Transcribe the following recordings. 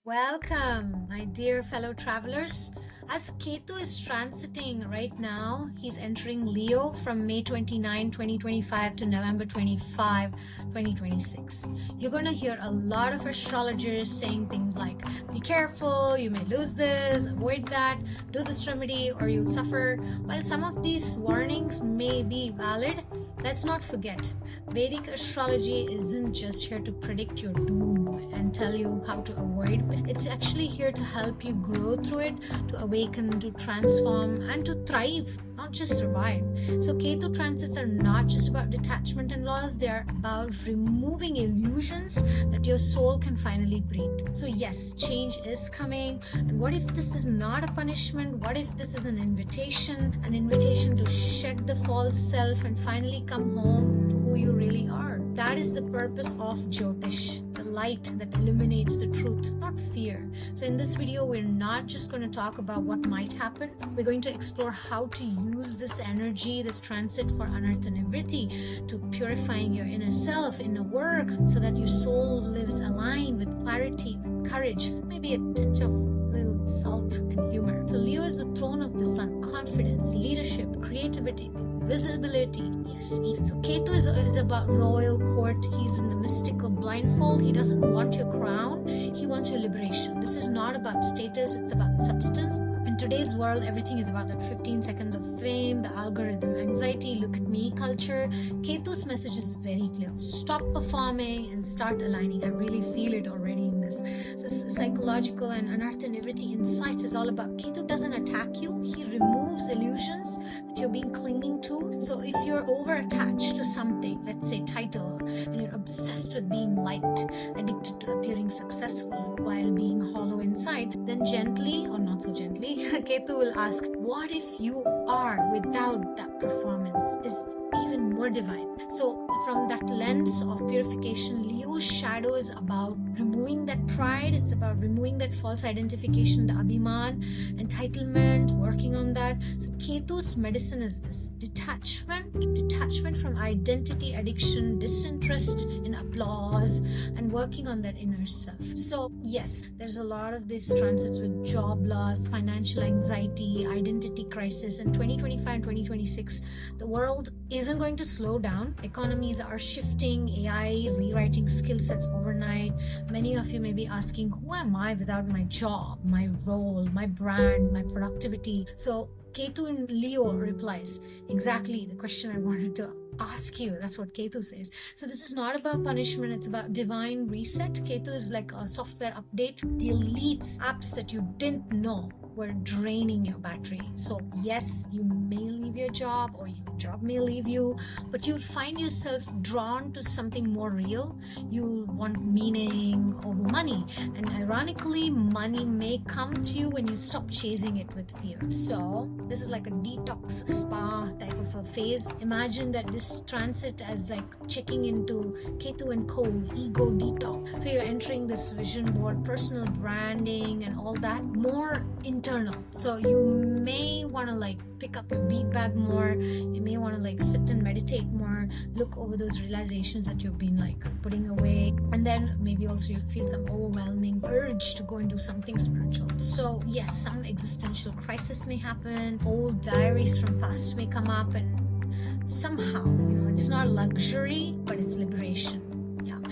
Welcome, my dear fellow travelers. As Ketu is transiting right now, he's entering Leo from May 29, 2025 to November 25, 2026. You're going to hear a lot of astrologers saying things like, be careful, you may lose this, avoid that, do this remedy, or you'll suffer. While some of these warnings may be valid, let's not forget, Vedic astrology isn't just here to predict your doom and tell you how to avoid. It's actually here to help you grow through it, to awaken, to transform, and to thrive, not just survive. So Ketu transits are not just about detachment and loss, they are about removing illusions that your soul can finally breathe. So yes, change is coming. And what if this is not a punishment? What if this is an invitation to shed the false self and finally come home to who you really are? That is the purpose of Jyotish, the light that illuminates the truth, not fear. So in this video, we're not just going to talk about what might happen. We're going to explore how to use this energy, this transit for Anartha Nivritti, to purifying your inner self, inner work, so that your soul lives aligned with clarity, with courage, maybe a tinge of little salt and humor. So Leo is the throne of the sun, confidence, leadership, creativity, visibility. Yes. So Ketu is about royal court. He's in the mystical blindfold. He doesn't want your crown. He wants your liberation. This is not about status. It's about substance. In today's world, everything is about that 15 seconds of fame, the algorithm, anxiety, look at me culture. Ketu's message is very clear. Stop performing and start aligning. I really feel it already in this. So psychological and Anartha Nivritti insights is all about Ketu doesn't attack you. He removes illusions that you're being clinging to. So if you're over attached to something, let's say title, and you're obsessed with being liked, addicted to appearing successful while being hollow inside, then gently or not so gently, Ketu will ask, what if you are without that performance? Is even more divine. So from that lens of purification, Leo's shadow is about removing that pride. It's about removing that false identification, the abhiman, entitlement, working on that. So Ketu's medicine is this: detachment from identity addiction, disinterest in applause, and working on that inner self. So yes, there's a lot of these transits with job loss, financial anxiety, identity crisis. In 2025 and 2026, the world isn't going to slow down. Economies are shifting, AI rewriting skill sets overnight. Many of you may be asking, who am I without my job, my role, my brand, my productivity? So Ketu in Leo replies, exactly the question I wanted to ask you. That's what Ketu says. So this is not about punishment, it's about divine reset. Ketu is like a software update, deletes apps that you didn't know were draining your battery. So yes, you may leave your job or your job may leave you, but you'll find yourself drawn to something more real. You'll want meaning over money. And ironically, money may come to you when you stop chasing it with fear. So this is like a detox spa type of a phase. Imagine that this transit as like checking into Ketu and Co, ego detox. So you're entering this vision board, personal branding and all that, more internal. So you may want to like pick up your bead bag more. You may want to like sit and meditate more, look over those realizations that you've been like putting away, and then maybe also you'll feel some overwhelming urge to go and do something spiritual. So yes, some existential crisis may happen, old diaries from past may come up, and somehow, it's not luxury, but it's liberation.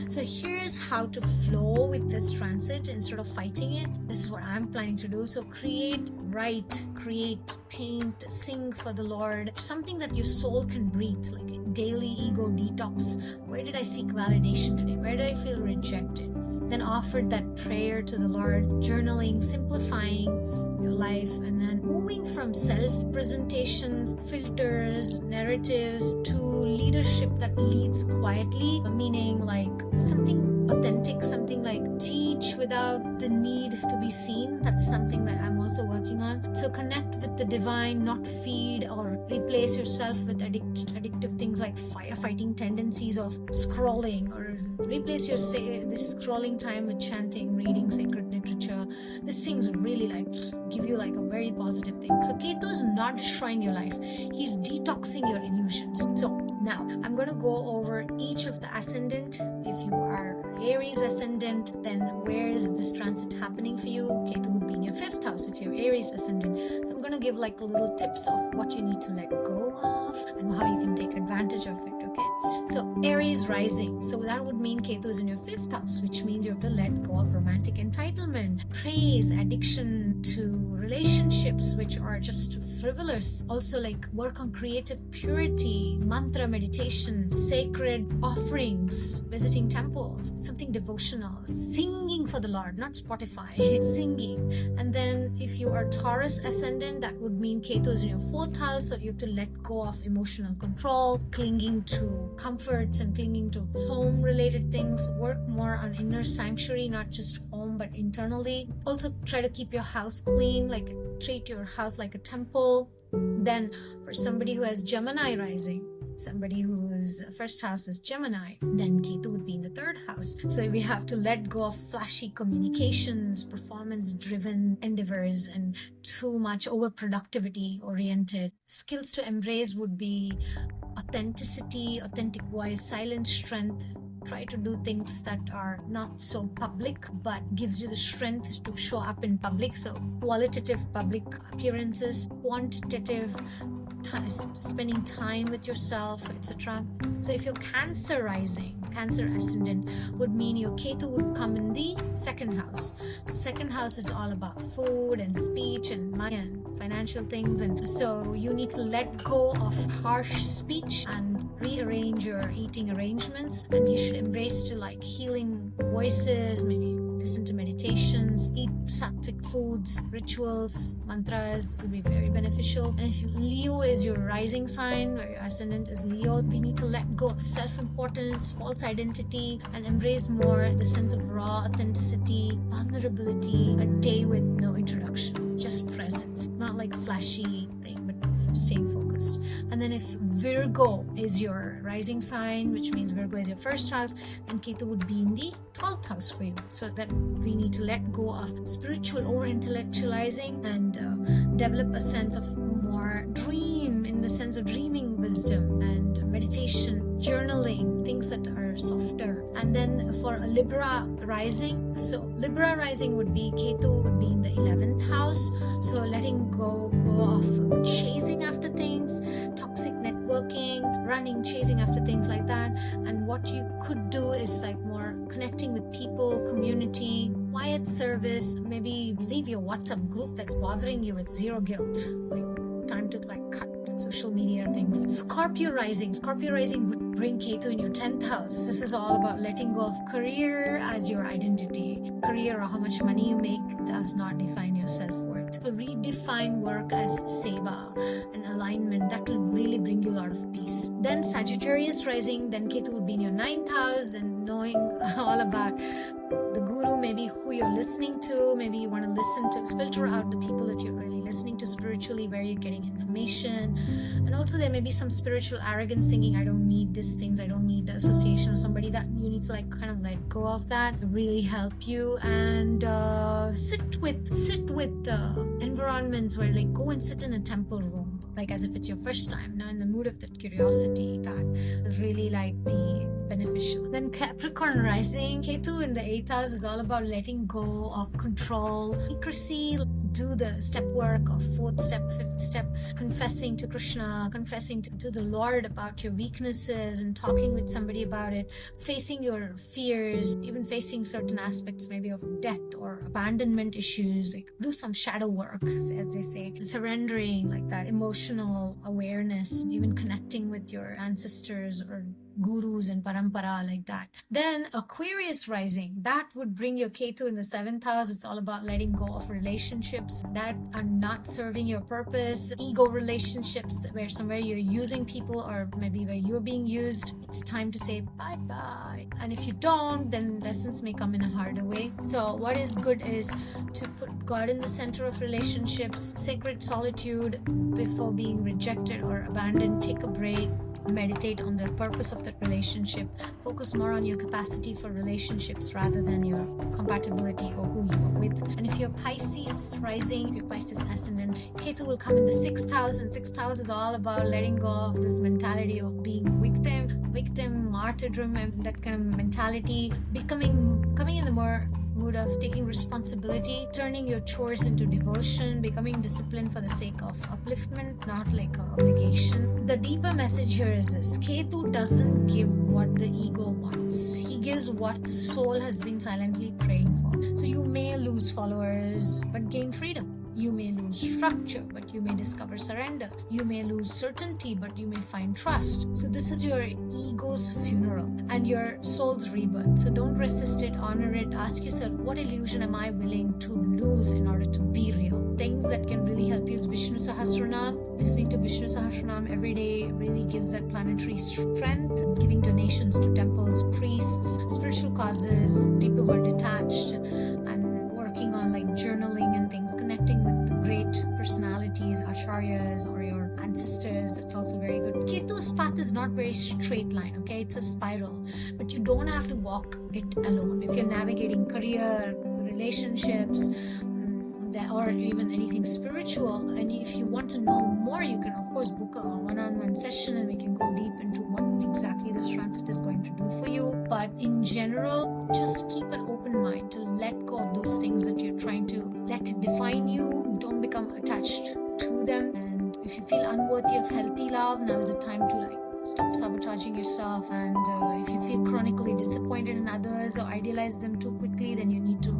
So here's how to flow with this transit instead of fighting it. This is what I'm planning to do. So create, write, paint, sing for the Lord, something that your soul can breathe, like a daily ego detox. Where did I seek validation today? Where did I feel rejected? Then offer that prayer to the Lord, journaling, simplifying your life, and then moving from self-presentations, filters, narratives to leadership that leads quietly, meaning like something authentic, something like teach without the need to be seen. That's something that I'm also working on. So connect with the divine, not feed or replace yourself with addictive things like firefighting tendencies of scrolling, or replace your this scrolling time with chanting, reading sacred literature. These things really like give you like a very positive thing. So Ketu is not destroying your life. He's detoxing your illusions. So now I'm going to go over each of the ascendant. If you are Aries ascendant, then where is this transit happening for you? Ketu would be in your 5th house if you're Aries ascendant. So I'm going to give like little tips of what you need to let go of and how you can take advantage of it, okay? So Aries rising, so that would mean Ketu is in your 5th house, which means you have to let go of romantic entitlement, praise, addiction to relationships which are just frivolous. Also like work on creative purity, mantra meditation, sacred offerings, visiting temples, something devotional, singing for the Lord, not Spotify, singing. And then if you are Taurus ascendant, that would mean Ketu is in your 4th house, so you have to let go of emotional control, clinging to comforts and clinging to home related things, work more on inner sanctuary, not just home but internally. Also try to keep your house clean, like treat your house like a temple. Then for somebody who has Gemini rising, somebody whose first house is Gemini, then Ketu would be in the 3rd house. So we have to let go of flashy communications, performance-driven endeavors, and too much overproductivity oriented. Skills to embrace would be authenticity, authentic voice, silent strength. Try to do things that are not so public but gives you the strength to show up in public. So qualitative public appearances, quantitative spending time with yourself, etc. So if you're Cancer rising, Cancer ascendant, would mean your Ketu would come in the 2nd house. So 2nd house is all about food and speech and money and financial things, and so you need to let go of harsh speech and rearrange your eating arrangements, and you should embrace to like healing voices, maybe listen to meditations, eat sattvic foods, rituals, mantras. It will be very beneficial. And if Leo is your rising sign, where your ascendant is Leo, we need to let go of self-importance, false identity, and embrace more the sense of raw authenticity, vulnerability, a day with no introduction, just presence, not like flashy thing, but staying focused. And then if Virgo is your rising sign, which means Virgo is your 1st house, then Ketu would be in the 12th house for you. So that we need to let go of spiritual over-intellectualizing and develop a sense of more dream, in the sense of dreaming wisdom and meditation, journaling, things that are softer. And then for a Libra rising, so Libra rising would be Ketu would be in the 11th house. So letting go of chasing after things, toxic networking, running, chasing after things like that. And what you could do is like more connecting with people, community, quiet service, maybe leave your WhatsApp group that's bothering you with zero guilt. Like time to like cut social media things. Scorpio rising would bring Ketu in your 10th house. This is all about letting go of career as your identity. Career or how much money you make does not define your self-worth. So redefine work as seva and alignment. That will really bring you a lot of peace. Then Sagittarius rising, then Ketu would be in your 9th house, and knowing all about the guru, maybe who you're listening to, maybe you want to listen to, filter out the people that you're really listening to spiritually, where you're getting information. And also there may be some spiritual arrogance, thinking I don't need these things, I don't need the association of somebody, that you need to like kind of let go of that to really help you. And sit with environments where like go and sit in a temple room, like as if it's your first time, now in the mood of that curiosity, that will really like be beneficial. Then Capricorn rising, Ketu in the 8th house is all about letting go of control, secrecy. Do the step work of 4th step, 5th step, confessing to Krishna, confessing to the Lord about your weaknesses and talking with somebody about it, facing your fears, even facing certain aspects maybe of death or abandonment issues, like do some shadow work, as they say, surrendering, like that, emotional awareness, even connecting with your ancestors or gurus and parampara, like that. Then Aquarius rising, that would bring your Ketu in the 7th house. It's all about letting go of relationships that are not serving your purpose, ego relationships where somewhere you're using people, or maybe where you're being used. It's time to say bye-bye. And if you don't, then lessons may come in a harder way. So what is good is to put God in the center of relationships, sacred solitude before being rejected or abandoned. Take a break, meditate on the purpose of that relationship, focus more on your capacity for relationships rather than your compatibility or who you are with. And if you're Pisces rising, if you're Pisces ascendant, Ketu will come in the 6th house, and 6th house is all about letting go of this mentality of being victim, martyrdom and that kind of mentality, coming in the more mood of taking responsibility, turning your chores into devotion, becoming disciplined for the sake of upliftment, not like an obligation. The deeper message here is this: Ketu doesn't give what the ego wants. He gives what the soul has been silently praying for. So you may lose followers, but gain freedom. You may lose structure, but you may discover surrender. You may lose certainty, but you may find trust. So this is your ego's funeral and your soul's rebirth. So don't resist it, honor it. Ask yourself, what illusion am I willing to lose in order to be real? Things that can really help you is Vishnu Sahasranam. Listening to Vishnu Sahasranam every day really gives that planetary strength. Giving donations to temples, priests, spiritual causes, people who are detached, and working on like journaling and things, connecting with great personalities, acharyas or your ancestors. That's also very good. Ketu's path is not very straight line, okay? It's a spiral, but you don't have to walk it alone. If you're navigating career, relationships, or even anything spiritual, and if you want to know more, you can of course book a one-on-one session and we can go deep into what exactly this transit is going to do for you. But in general, just keep an open mind to let go of those things that you're trying to let it define you. Don't become attached to them. And if you feel unworthy of healthy love, now is the time to like stop sabotaging yourself. And if you feel chronically disappointed in others or idealize them too quickly, then you need to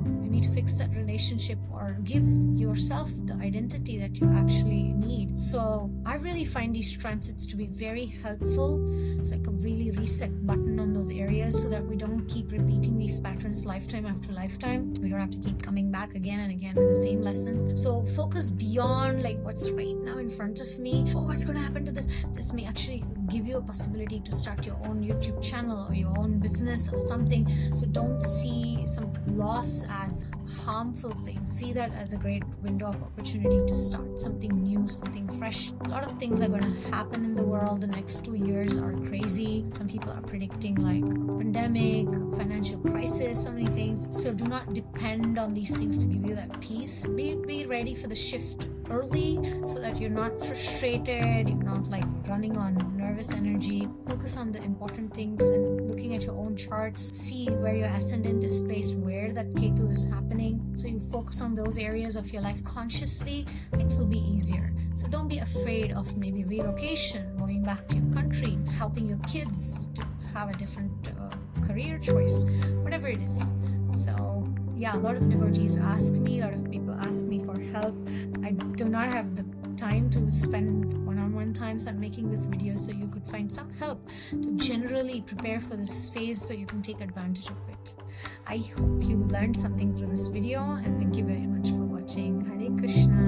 fix that relationship or give yourself the identity that you actually need. So I really find these transits to be very helpful. It's like a really reset button on those areas so that we don't keep repeating these patterns lifetime after lifetime. We don't have to keep coming back again and again with the same lessons. So focus beyond like what's right now in front of me. Oh, what's going to happen to this? This may actually give you a possibility to start your own YouTube channel or your own business or something. So don't see some loss as harmful thing. See that as a great window of opportunity to start something new, something fresh. A lot of things are going to happen in the world. The next 2 years are crazy. Some people are predicting like a pandemic, financial crisis, so many things. So do not depend on these things to give you that peace. Be ready for the shift early so that you're not frustrated, you're not like running on nervous energy. Focus on the important things and looking at your own charts. See where your ascendant is placed, where that Ketu is happening. So you focus on those areas of your life consciously, things will be easier. So don't be afraid of maybe relocation, going back to your country, helping your kids to have a different career choice, whatever it is. So yeah, a lot of devotees ask me, a lot of people ask me for help. I do not have the time to spend one-on-one time, so I'm making this video so you could find some help to generally prepare for this phase so you can take advantage of it. I hope you learned something through this video, and thank you very much for watching. Hare Krishna.